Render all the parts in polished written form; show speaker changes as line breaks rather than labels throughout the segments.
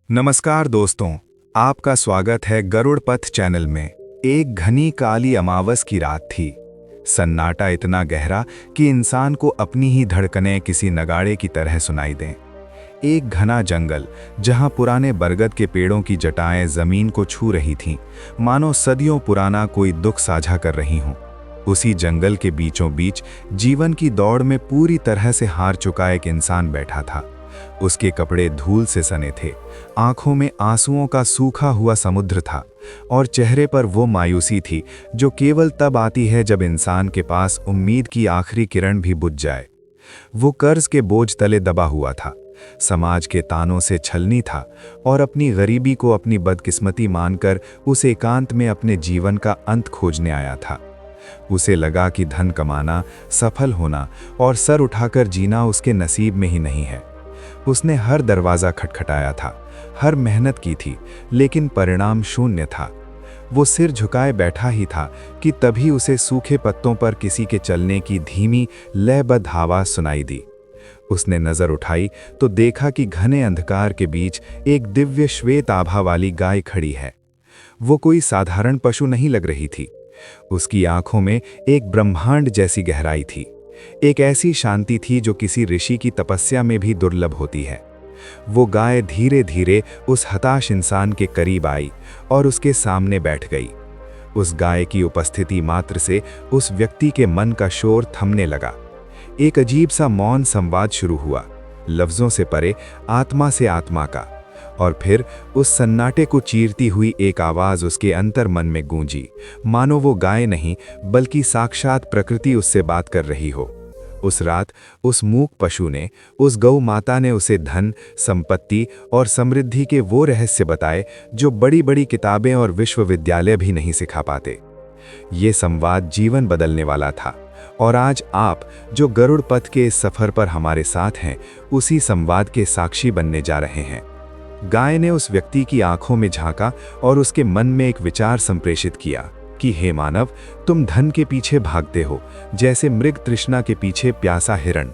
नमस्कार दोस्तों, आपका स्वागत है गरुड़ पथ चैनल में। एक घनी काली अमावस की रात थी। सन्नाटा इतना गहरा कि इंसान को अपनी ही धड़कनें किसी नगाड़े की तरह सुनाई दें। एक घना जंगल जहां पुराने बरगद के पेड़ों की जटाएं जमीन को छू रही थीं, मानो सदियों पुराना कोई दुख साझा कर रही हों। उसी जंगल के बीचों बीच जीवन की दौड़ में पूरी तरह से हार चुका एक इंसान बैठा था। उसके कपड़े धूल से सने थे, आंखों में आंसुओं का सूखा हुआ समुद्र था और चेहरे पर वो मायूसी थी जो केवल तब आती है जब इंसान के पास उम्मीद की आखिरी किरण भी बुझ जाए। वो कर्ज के बोझ तले दबा हुआ था, समाज के तानों से छलनी था और अपनी गरीबी को अपनी बदकिस्मती मानकर उस एकांत में अपने जीवन का अंत खोजने आया था। उसे लगा कि धन कमाना, सफल होना और सर उठाकर जीना उसके नसीब में ही नहीं है। उसने हर दरवाज़ा खटखटाया था, हर मेहनत की थी, लेकिन परिणाम शून्य था। वो सिर झुकाए बैठा ही था कि तभी उसे सूखे पत्तों पर किसी के चलने की धीमी लयबद्ध आवाज़ सुनाई दी। उसने नज़र उठाई तो देखा कि घने अंधकार के बीच एक दिव्य श्वेत आभा वाली गाय खड़ी है। वो कोई साधारण पशु नहीं लग रही थी। उसकी आंखों में एक ब्रह्मांड जैसी गहराई थी, एक ऐसी शांति थी जो किसी ऋषि की तपस्या में भी दुर्लभ होती है। वो गाय धीरे धीरे उस हताश इंसान के करीब आई और उसके सामने बैठ गई। उस गाय की उपस्थिति मात्र से उस व्यक्ति के मन का शोर थमने लगा। एक अजीब सा मौन संवाद शुरू हुआ, लफ्जों से परे, आत्मा से आत्मा का। और फिर उस सन्नाटे को चीरती हुई एक आवाज़ उसके अंतर मन में गूंजी, मानो वो गाय नहीं बल्कि साक्षात प्रकृति उससे बात कर रही हो। उस रात उस मूक पशु ने, उस गौ माता ने उसे धन, संपत्ति और समृद्धि के वो रहस्य बताए जो बड़ी बड़ी किताबें और विश्वविद्यालय भी नहीं सिखा पाते। ये संवाद जीवन बदलने वाला था और आज आप जो गरुड़ पथ के इस सफर पर हमारे साथ हैं, उसी संवाद के साक्षी बनने जा रहे हैं। गाय ने उस व्यक्ति की आंखों में झांका और उसके मन में एक विचार संप्रेषित किया कि हे मानव, तुम धन के पीछे भागते हो जैसे मृग तृष्णा के पीछे प्यासा हिरण,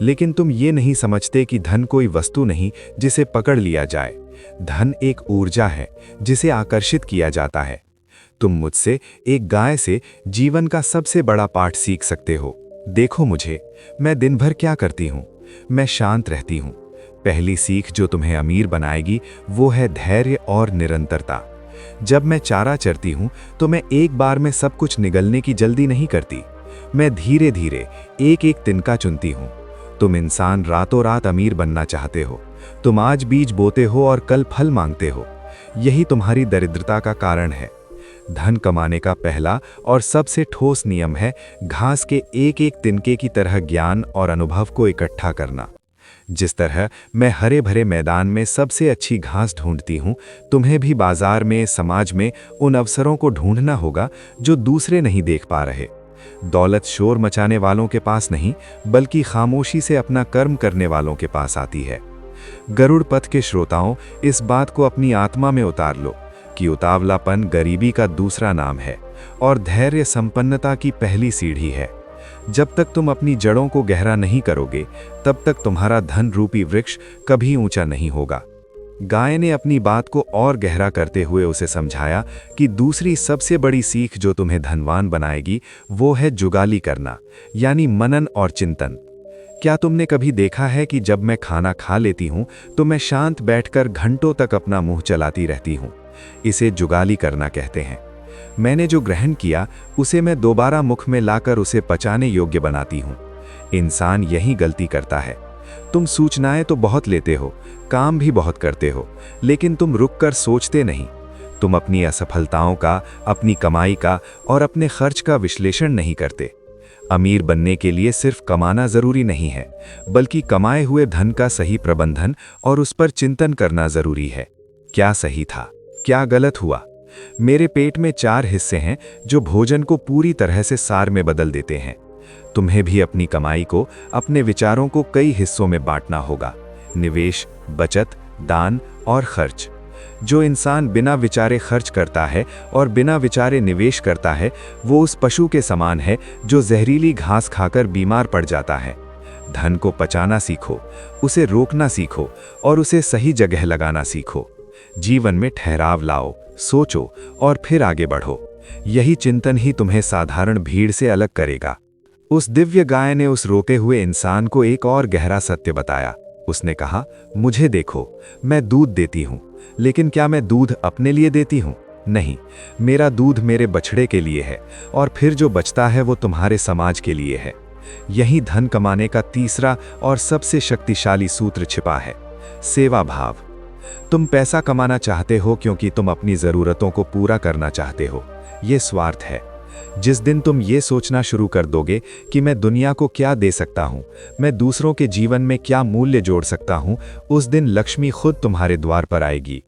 लेकिन तुम ये नहीं समझते कि धन कोई वस्तु नहीं जिसे पकड़ लिया जाए। धन एक ऊर्जा है जिसे आकर्षित किया जाता है। तुम मुझसे, एक गाय से, जीवन का सबसे बड़ा पाठ सीख सकते हो। देखो मुझे, मैं दिन भर क्या करती हूँ। मैं शांत रहती हूँ। पहली सीख जो तुम्हें अमीर बनाएगी वो है धैर्य और निरंतरता। जब मैं चारा चरती हूँ तो मैं एक बार में सब कुछ निगलने की जल्दी नहीं करती। मैं धीरे धीरे एक एक तिनका चुनती हूँ। तुम इंसान रातों रात अमीर बनना चाहते हो। तुम आज बीज बोते हो और कल फल मांगते हो। यही तुम्हारी दरिद्रता का कारण है। धन कमाने का पहला और सबसे ठोस नियम है घास के एक एक तिनके की तरह ज्ञान और अनुभव को इकट्ठा करना। जिस तरह मैं हरे भरे मैदान में सबसे अच्छी घास ढूंढती हूँ, तुम्हें भी बाजार में, समाज में उन अवसरों को ढूंढना होगा जो दूसरे नहीं देख पा रहे। दौलत शोर मचाने वालों के पास नहीं, बल्कि खामोशी से अपना कर्म करने वालों के पास आती है। गरुड़ पथ के श्रोताओं, इस बात को अपनी आत्मा में उतार लो कि उतावलापन गरीबी का दूसरा नाम है और धैर्य संपन्नता की पहली सीढ़ी है। जब तक तुम अपनी जड़ों को गहरा नहीं करोगे, तब तक तुम्हारा धन रूपी वृक्ष कभी ऊंचा नहीं होगा। गाय ने अपनी बात को और गहरा करते हुए उसे समझाया कि दूसरी सबसे बड़ी सीख जो तुम्हें धनवान बनाएगी वो है जुगाली करना, यानी मनन और चिंतन। क्या तुमने कभी देखा है कि जब मैं खाना खा लेती हूँ तो मैं शांत बैठकर घंटों तक अपना मुंह चलाती रहती हूँ? इसे जुगाली करना कहते हैं। मैंने जो ग्रहण किया उसे मैं दोबारा मुख में लाकर उसे पचाने योग्य बनाती हूँ। इंसान यही गलती करता है। तुम सूचनाएं तो बहुत लेते हो, काम भी बहुत करते हो, लेकिन तुम रुककर सोचते नहीं। तुम अपनी असफलताओं का, अपनी कमाई का और अपने खर्च का विश्लेषण नहीं करते। अमीर बनने के लिए सिर्फ कमाना जरूरी नहीं है, बल्कि कमाए हुए धन का सही प्रबंधन और उस पर चिंतन करना जरूरी है। क्या सही था, क्या गलत हुआ? मेरे पेट में 4 हिस्से हैं जो भोजन को पूरी तरह से सार में बदल देते हैं। तुम्हें भी अपनी कमाई को, अपने विचारों को कई हिस्सों में बांटना होगा: निवेश, बचत, दान और खर्च। जो इंसान बिना विचारे खर्च करता है और बिना विचारे निवेश करता है, वो उस पशु के समान है जो जहरीली घास खाकर बीमार पड़ जाता है। धन को पचाना सीखो, उसे रोकना सीखो और उसे सही जगह लगाना सीखो। जीवन में ठहराव लाओ, सोचो और फिर आगे बढ़ो। यही चिंतन ही तुम्हें साधारण भीड़ से अलग करेगा। उस दिव्य गाय ने उस रोके हुए इंसान को एक और गहरा सत्य बताया। उसने कहा, मुझे देखो, मैं दूध देती हूँ, लेकिन क्या मैं दूध अपने लिए देती हूँ? नहीं, मेरा दूध मेरे बछड़े के लिए है और फिर जो बचता है वो तुम्हारे समाज के लिए है। यही धन कमाने का तीसरा और सबसे शक्तिशाली सूत्र छिपा है, सेवा भाव। तुम पैसा कमाना चाहते हो क्योंकि तुम अपनी ज़रूरतों को पूरा करना चाहते हो। ये स्वार्थ है। जिस दिन तुम ये सोचना शुरू कर दोगे कि मैं दुनिया को क्या दे सकता हूँ, मैं दूसरों के जीवन में क्या मूल्य जोड़ सकता हूँ, उस दिन लक्ष्मी खुद तुम्हारे द्वार पर आएगी।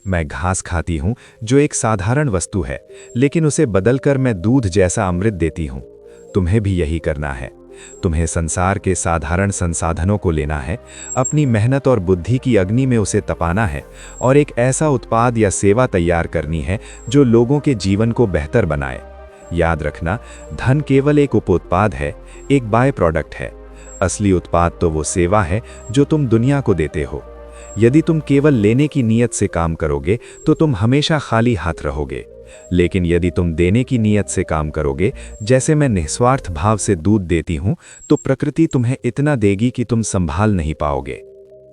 मैं घास खाती हूँ जो एक साधारण वस्तु है, लेकिन उसे बदलकर मैं दूध जैसा अमृत देती हूँ। तुम्हें भी यही करना है। तुम्हें संसार के साधारण संसाधनों को लेना है, अपनी मेहनत और बुद्धि की अग्नि में उसे तपाना है और एक ऐसा उत्पाद या सेवा तैयार करनी है जो लोगों के जीवन को बेहतर बनाए। याद रखना, धन केवल एक उपोत्पाद है, एक बाय प्रोडक्ट है। असली उत्पाद तो वो सेवा है जो तुम दुनिया को देते हो। यदि तुम केवल लेने की नीयत से काम करोगे तो तुम हमेशा खाली हाथ रहोगे, लेकिन यदि तुम देने की नीयत से काम करोगे, जैसे मैं निस्वार्थ भाव से दूध देती हूँ, तो प्रकृति तुम्हें इतना देगी कि तुम संभाल नहीं पाओगे।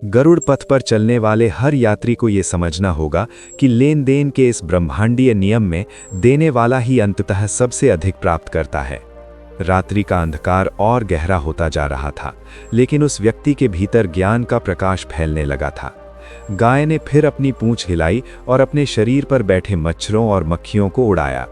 गरुड़ पथ पर चलने वाले हर यात्री को ये समझना होगा कि लेन देन के इस ब्रह्मांडीय नियम में देने वाला ही अंततः सबसे अधिक प्राप्त करता है। रात्रि का अंधकार और गहरा होता जा रहा था, लेकिन उस व्यक्ति के भीतर ज्ञान का प्रकाश फैलने लगा था। गाय ने फिर अपनी पूंछ हिलाई और अपने शरीर पर बैठे मच्छरों और मक्खियों को उड़ाया।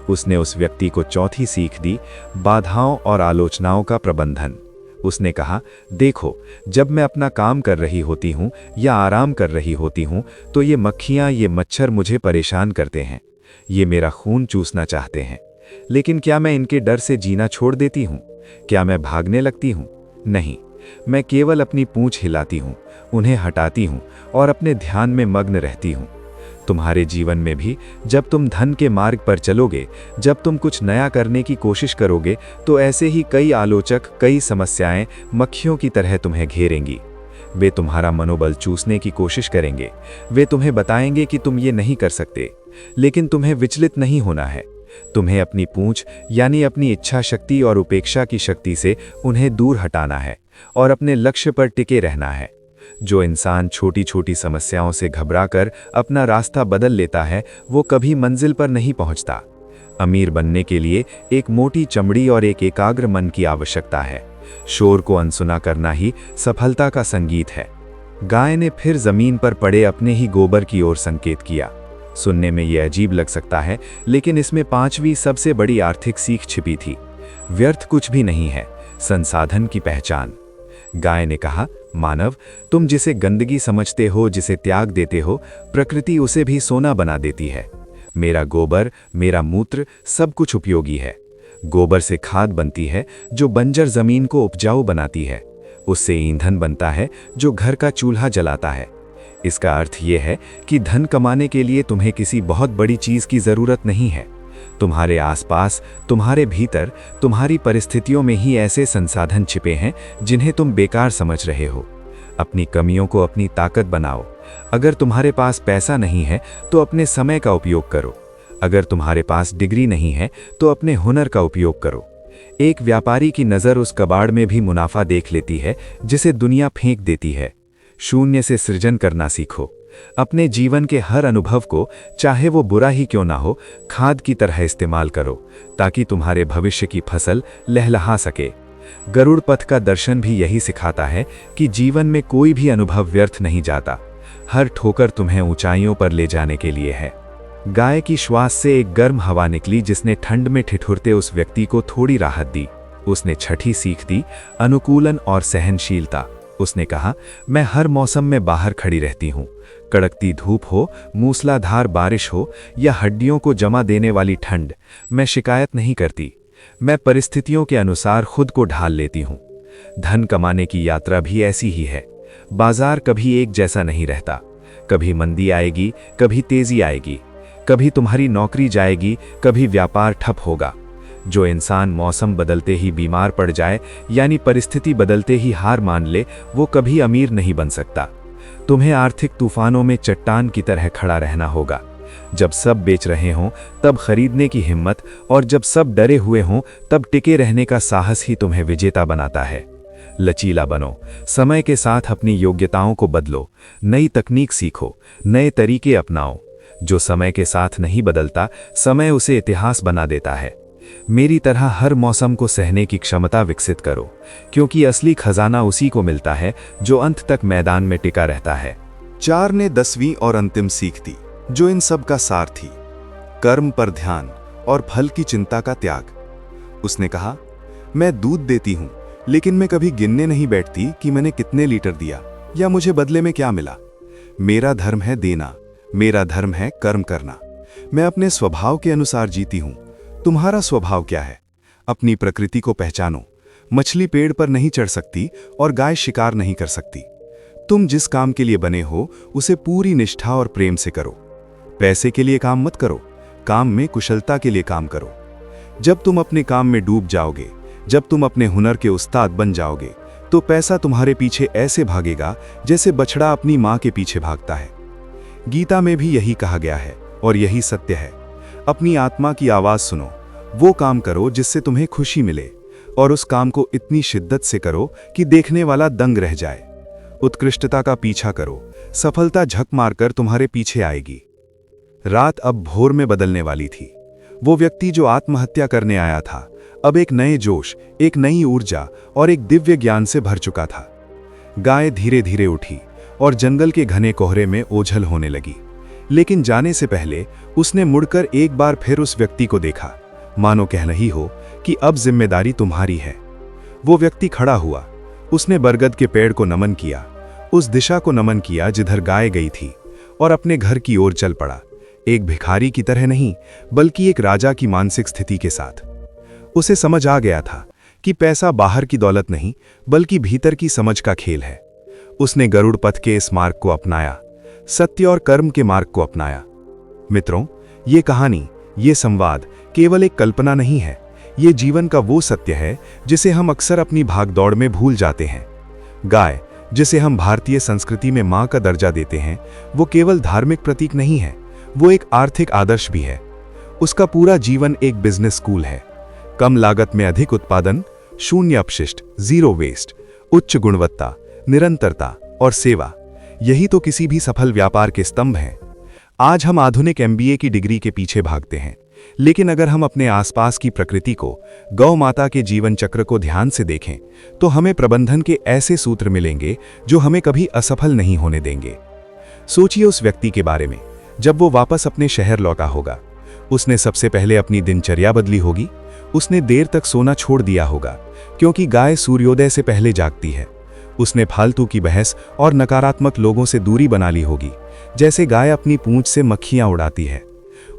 उसने उस व्यक्ति को चौथी सीख दी, बाधाओं और आलोचनाओं का प्रबंधन। उसने कहा, देखो, जब मैं अपना काम कर रही होती हूँ या आराम कर रही होती हूँ, तो ये मक्खियाँ, ये मच्छर मुझे परेशान करते हैं। ये मेरा खून चूसना चाहते हैं। लेकिन क्या मैं इनके डर से जीना छोड़ देती हूँ? क्या मैं भागने लगती हूँ? नहीं, मैं केवल अपनी पूंछ हिलाती हूँ, उन्हें हटाती हूँ और अपने ध्यान में मग्न रहती हूँ। तुम्हारे जीवन में भी जब तुम धन के मार्ग पर चलोगे, जब तुम कुछ नया करने की कोशिश करोगे, तो ऐसे ही कई आलोचक, कई समस्याएं मक्खियों की तरह तुम्हें घेरेंगी। वे तुम्हारा मनोबल चूसने की कोशिश करेंगे। वे तुम्हें बताएंगे कि तुम ये नहीं कर सकते, लेकिन तुम्हें विचलित नहीं होना है। तुम्हें अपनी पूंछ यानी अपनी इच्छा शक्ति और उपेक्षा की शक्ति से उन्हें दूर हटाना है और अपने लक्ष्य पर टिके रहना है। जो इंसान छोटी छोटी समस्याओं से घबराकर अपना रास्ता बदल लेता है, वो कभी मंजिल पर नहीं पहुंचता। अमीर बनने के लिए एक मोटी चमड़ी और एक एकाग्र मन की आवश्यकता है। शोर को अनसुना करना ही सफलता का संगीत है। गाय ने फिर जमीन पर पड़े अपने ही गोबर की ओर संकेत किया। सुनने में यह अजीब लग सकता है, लेकिन इसमें पांचवी सबसे बड़ी आर्थिक सीख छिपी थी। व्यर्थ कुछ भी नहीं है, संसाधन की पहचान। गाय ने कहा, मानव, तुम जिसे गंदगी समझते हो, जिसे त्याग देते हो, प्रकृति उसे भी सोना बना देती है। मेरा गोबर, मेरा मूत्र सब कुछ उपयोगी है। गोबर से खाद बनती है जो बंजर जमीन को उपजाऊ बनाती है। उससे ईंधन बनता है जो घर का चूल्हा जलाता है। इसका अर्थ यह है कि धन कमाने के लिए तुम्हें किसी बहुत बड़ी चीज की जरूरत नहीं है। तुम्हारे आसपास, तुम्हारे भीतर, तुम्हारी परिस्थितियों में ही ऐसे संसाधन छिपे हैं जिन्हें तुम बेकार समझ रहे हो। अपनी कमियों को अपनी ताकत बनाओ। अगर तुम्हारे पास पैसा नहीं है तो अपने समय का उपयोग करो। अगर तुम्हारे पास डिग्री नहीं है तो अपने हुनर का उपयोग करो। एक व्यापारी की नज़र उस कबाड़ में भी मुनाफा देख लेती है जिसे दुनिया फेंक देती है। शून्य से सृजन करना सीखो। अपने जीवन के हर अनुभव को, चाहे वो बुरा ही क्यों ना हो, खाद की तरह इस्तेमाल करो ताकि तुम्हारे भविष्य की फसल लहलहा सके। गरुड़ पथ का दर्शन भी यही सिखाता है कि जीवन में कोई भी अनुभव व्यर्थ नहीं जाता। हर ठोकर तुम्हें ऊंचाइयों पर ले जाने के लिए है। गाय की श्वास से एक गर्म हवा निकली जिसने ठंड में ठिठुरते उस व्यक्ति को थोड़ी राहत दी। उसने छठी सीख दी, अनुकूलन और सहनशीलता। उसने कहा, मैं हर मौसम में बाहर खड़ी रहती हूँ। कड़कती धूप हो, मूसलाधार बारिश हो या हड्डियों को जमा देने वाली ठंड, मैं शिकायत नहीं करती। मैं परिस्थितियों के अनुसार खुद को ढाल लेती हूँ। धन कमाने की यात्रा भी ऐसी ही है। बाजार कभी एक जैसा नहीं रहता। कभी मंदी आएगी, कभी तेजी आएगी। कभी तुम्हारी नौकरी जाएगी, कभी व्यापार ठप होगा। जो इंसान मौसम बदलते ही बीमार पड़ जाए यानी परिस्थिति बदलते ही हार मान ले, वो कभी अमीर नहीं बन सकता। तुम्हें आर्थिक तूफानों में चट्टान की तरह खड़ा रहना होगा। जब सब बेच रहे हों तब खरीदने की हिम्मत, और जब सब डरे हुए हों तब टिके रहने का साहस ही तुम्हें विजेता बनाता है। लचीला बनो, समय के साथ अपनी योग्यताओं को बदलो, नई तकनीक सीखो, नए तरीके अपनाओ। जो समय के साथ नहीं बदलता, समय उसे इतिहास बना देता है। मेरी तरह हर मौसम को सहने की क्षमता विकसित करो, क्योंकि असली खजाना उसी को मिलता है जो अंत तक मैदान में टिका रहता है।
4 ने 10वीं और अंतिम सीख दी, जो इन सब का सार थी, कर्म पर ध्यान और फल की चिंता का त्याग। उसने कहा, मैं दूध देती हूं, लेकिन मैं कभी गिनने नहीं बैठती कि मैंने कितने लीटर दिया या मुझे बदले में क्या मिला। मेरा धर्म है देना, मेरा धर्म है कर्म करना। मैं अपने स्वभाव के अनुसार जीती हूं। तुम्हारा स्वभाव क्या है? अपनी प्रकृति को पहचानो। मछली पेड़ पर नहीं चढ़ सकती और गाय शिकार नहीं कर सकती। तुम जिस काम के लिए बने हो उसे पूरी निष्ठा और प्रेम से करो। पैसे के लिए काम मत करो, काम में कुशलता के लिए काम करो। जब तुम अपने काम में डूब जाओगे, जब तुम अपने हुनर के उस्ताद बन जाओगे, तो पैसा तुम्हारे पीछे ऐसे भागेगा जैसे बछड़ा अपनी मां के पीछे भागता है। गीता में भी यही कहा गया है और यही सत्य है। अपनी आत्मा की आवाज सुनो, वो काम करो जिससे तुम्हें खुशी मिले, और उस काम को इतनी शिद्दत से करो कि देखने वाला दंग रह जाए। उत्कृष्टता का पीछा करो, सफलता झक मारकर तुम्हारे पीछे आएगी। रात अब भोर में बदलने वाली थी। वो व्यक्ति जो आत्महत्या करने आया था, अब एक नए जोश, एक नई ऊर्जा और एक दिव्य ज्ञान से भर चुका था। गाय धीरे धीरे उठी और जंगल के घने कोहरे में ओझल होने लगी, लेकिन जाने से पहले उसने मुड़कर एक बार फिर उस व्यक्ति को देखा, मानो कह रही हो कि अब जिम्मेदारी तुम्हारी है। वो व्यक्ति खड़ा हुआ, उसने बरगद के पेड़ को नमन किया, उस दिशा को नमन किया जिधर गाय गई थी, और अपने घर की ओर चल पड़ा, एक भिखारी की तरह नहीं, बल्कि एक राजा की मानसिक स्थिति के साथ। उसे समझ आ गया था कि पैसा बाहर की दौलत नहीं, बल्कि भीतर की समझ का खेल है। उसने गरुड़ पथ के इस मार्ग को अपनाया, सत्य और कर्म के मार्ग को अपनाया। मित्रों, ये कहानी, ये संवाद केवल एक कल्पना नहीं है, ये जीवन का वो सत्य है जिसे हम अक्सर अपनी भागदौड़ में भूल जाते हैं। गाय, जिसे हम भारतीय संस्कृति में मां का दर्जा देते हैं, वो केवल धार्मिक प्रतीक नहीं है, वो एक आर्थिक आदर्श भी है। उसका पूरा जीवन एक बिजनेस स्कूल है। कम लागत में अधिक उत्पादन, शून्य अपशिष्ट, जीरो वेस्ट, उच्च गुणवत्ता, निरंतरता और सेवा, यही तो किसी भी सफल व्यापार के स्तंभ हैं। आज हम आधुनिक MBA की डिग्री के पीछे भागते हैं, लेकिन अगर हम अपने आसपास की प्रकृति को, गौ माता के जीवन चक्र को ध्यान से देखें, तो हमें प्रबंधन के ऐसे सूत्र मिलेंगे जो हमें कभी असफल नहीं होने देंगे। सोचिए उस व्यक्ति के बारे में, जब वो वापस अपने शहर लौटा होगा, उसने सबसे पहले अपनी दिनचर्या बदली होगी। उसने देर तक सोना छोड़ दिया होगा, क्योंकि गाय सूर्योदय से पहले जागती है। उसने फालतू की बहस और नकारात्मक लोगों से दूरी बना ली होगी, जैसे गाय अपनी पूंछ से मक्खियां उड़ाती है।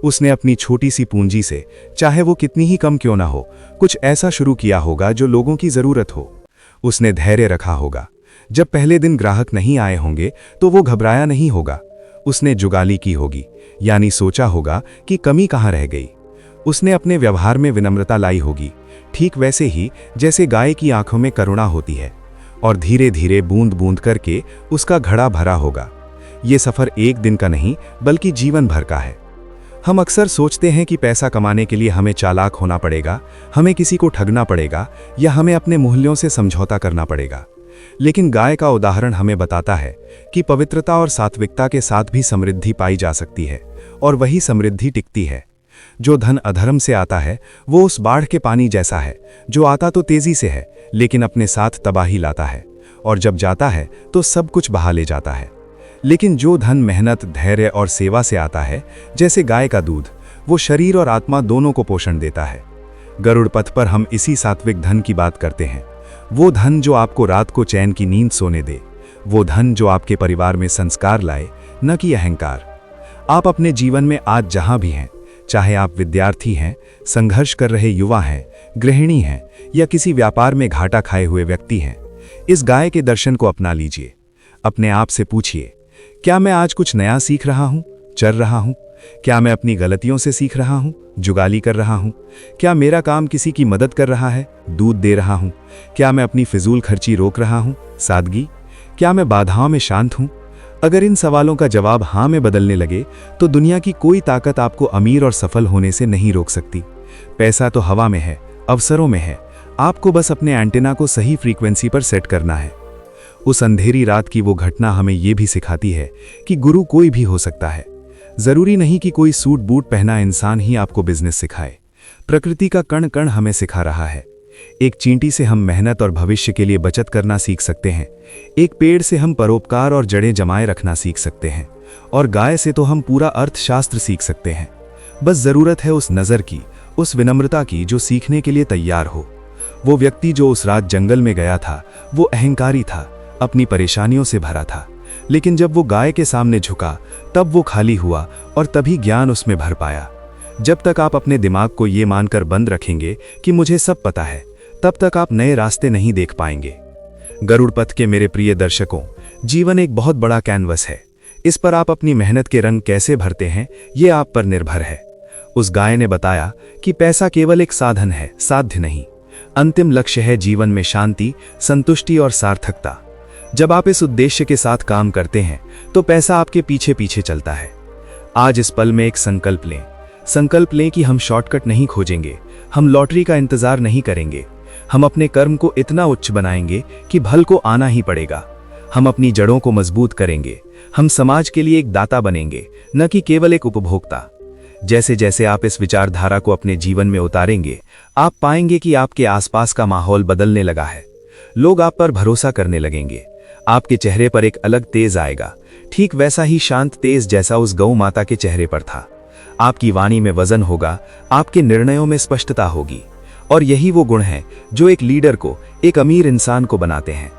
उसने अपनी छोटी सी पूंजी से, चाहे वो कितनी ही कम क्यों ना हो, कुछ ऐसा शुरू किया होगा जो लोगों की जरूरत हो। उसने धैर्य रखा होगा। जब पहले दिन ग्राहक नहीं आए होंगे तो वो घबराया नहीं होगा। उसने जुगाली की होगी, यानी सोचा होगा कि कमी कहाँ रह गई। उसने अपने व्यवहार में विनम्रता लाई होगी, ठीक वैसे ही जैसे गाय की आंखों में करुणा होती है, और धीरे धीरे बूंद बूंद करके उसका घड़ा भरा होगा। ये सफर एक दिन का नहीं, बल्कि जीवन भर का है। हम अक्सर सोचते हैं कि पैसा कमाने के लिए हमें चालाक होना पड़ेगा, हमें किसी को ठगना पड़ेगा, या हमें अपने मूल्यों से समझौता करना पड़ेगा। लेकिन गाय का उदाहरण हमें बताता है कि पवित्रता और सात्विकता के साथ भी समृद्धि पाई जा सकती है, और वही समृद्धि टिकती है। जो धन अधर्म से आता है वो उस बाढ़ के पानी जैसा है, जो आता तो तेजी से है लेकिन अपने साथ तबाही लाता है, और जब जाता है तो सब कुछ बहा ले जाता है। लेकिन जो धन मेहनत, धैर्य और सेवा से आता है, जैसे गाय का दूध, वो शरीर और आत्मा दोनों को पोषण देता है। गरुड़ पथ पर हम इसी सात्विक धन की बात करते हैं। वो धन जो आपको रात को चैन की नींद सोने दे, वो धन जो आपके परिवार में संस्कार लाए, न कि अहंकार। आप अपने जीवन में आज जहां भी हैं, चाहे आप विद्यार्थी हैं, संघर्ष कर रहे युवा हैं, गृहिणी हैं, या किसी व्यापार में घाटा खाए हुए व्यक्ति हैं, इस गाय के दर्शन को अपना लीजिए। अपने आप से पूछिए, क्या मैं आज कुछ नया सीख रहा हूं, चल रहा हूं,
क्या मैं अपनी गलतियों से सीख रहा हूँ, जुगाली कर रहा हूँ? क्या मेरा काम किसी की मदद कर रहा है, दूध दे रहा हूँ? क्या मैं अपनी फिजूल खर्ची रोक रहा हूँ, सादगी? क्या मैं बाधाओं में शांत हूँ? अगर इन सवालों का जवाब हाँ में बदलने लगे तो दुनिया की कोई ताकत आपको अमीर और सफल होने से नहीं रोक सकती। पैसा तो हवा में है, अवसरों में है, आपको बस अपने एंटेना को सही फ्रीक्वेंसी पर सेट करना है। उस अंधेरी रात की वो घटना हमें ये भी सिखाती है कि गुरु कोई भी हो सकता है। जरूरी नहीं कि कोई सूट बूट पहना इंसान ही आपको बिजनेस सिखाए। प्रकृति का कण कण हमें सिखा रहा है। एक चींटी से हम मेहनत और भविष्य के लिए बचत करना सीख सकते हैं। एक पेड़ से हम परोपकार और जड़ें जमाए रखना सीख सकते हैं, और गाय से तो हम पूरा अर्थशास्त्र सीख सकते हैं। बस जरूरत है उस नज़र की, उस विनम्रता की जो सीखने के लिए तैयार हो। वो व्यक्ति जो उस रात जंगल में गया था, वो अहंकारी था, अपनी परेशानियों से भरा था, लेकिन जब वो गाय के सामने झुका तब वो खाली हुआ और तभी ज्ञान उसमें भर पाया। जब तक आप अपने दिमाग को ये मानकर बंद रखेंगे कि मुझे सब पता है, तब तक आप नए रास्ते नहीं देख पाएंगे। गरुड़ पथ के मेरे प्रिय दर्शकों, जीवन एक बहुत बड़ा कैनवस है। इस पर आप अपनी मेहनत के रंग कैसे भरते हैं, ये आप पर निर्भर है। उस गाय ने बताया कि पैसा केवल एक साधन है, साध्य नहीं। अंतिम लक्ष्य है जीवन में शांति, संतुष्टि और सार्थकता। जब आप इस उद्देश्य के साथ काम करते हैं तो पैसा आपके पीछे पीछे चलता है। आज इस पल में एक संकल्प लें। संकल्प लें कि हम शॉर्टकट नहीं खोजेंगे, हम लॉटरी का इंतजार नहीं करेंगे। हम अपने कर्म को इतना उच्च बनाएंगे कि भल को आना ही पड़ेगा। हम अपनी जड़ों को मजबूत करेंगे। हम समाज के लिए एक दाता बनेंगे, न कि केवल एक उपभोक्ता। जैसे जैसे आप इस विचारधारा को अपने जीवन में उतारेंगे, आप पाएंगे कि आपके आसपास का माहौल बदलने लगा है। लोग आप पर भरोसा करने लगेंगे। आपके चेहरे पर एक अलग तेज आएगा, ठीक वैसा ही शांत तेज जैसा उस गौ माता के चेहरे पर था। आपकी वाणी में वजन होगा, आपके निर्णयों में स्पष्टता होगी, और यही वो गुण हैं जो एक लीडर को, एक अमीर इंसान को बनाते हैं।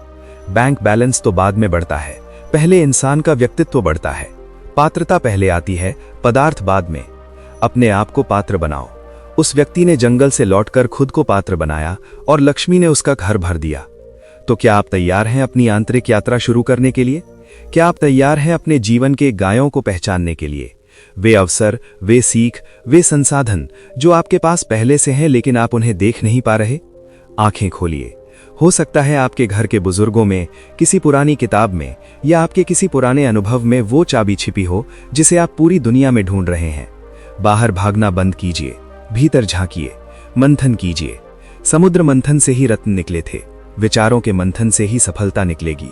बैंक बैलेंस तो बाद में बढ़ता है, पहले इंसान का व्यक्तित्व बढ़ता है। पात्रता पहले आती है, पदार्थ बाद में। अपने आप को पात्र बनाओ। उस व्यक्ति ने जंगल से लौटकर खुद को पात्र बनाया और लक्ष्मी ने उसका घर भर दिया। तो क्या आप तैयार हैं अपनी आंतरिक यात्रा शुरू करने के लिए? क्या आप तैयार हैं अपने जीवन के गायों को पहचानने के लिए? वे अवसर, वे सीख, वे संसाधन जो आपके पास पहले से हैं लेकिन आप उन्हें देख नहीं पा रहे? आंखें खोलिए। हो सकता है आपके घर के बुजुर्गों में, किसी पुरानी किताब में, या आपके किसी पुराने अनुभव में वो चाबी छिपी हो जिसे आप पूरी दुनिया में ढूंढ रहे हैं। बाहर भागना बंद कीजिए, भीतर झांकिए, मंथन कीजिए। समुद्र मंथन से ही रत्न निकले थे, विचारों के मंथन से ही सफलता निकलेगी।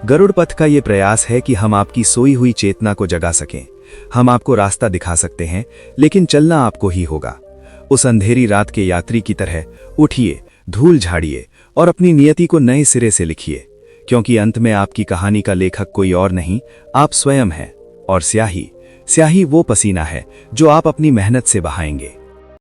गरुड़ पथ का ये प्रयास है कि हम आपकी सोई हुई चेतना को जगा सकें। हम आपको रास्ता दिखा सकते हैं, लेकिन चलना आपको ही होगा। उस अंधेरी रात के यात्री की तरह उठिए, धूल झाड़िए और अपनी नियति को नए सिरे से लिखिए, क्योंकि अंत में आपकी कहानी का लेखक कोई और नहीं, आप स्वयं हैं। और स्याही वो पसीना है जो आप अपनी मेहनत से बहाएंगे।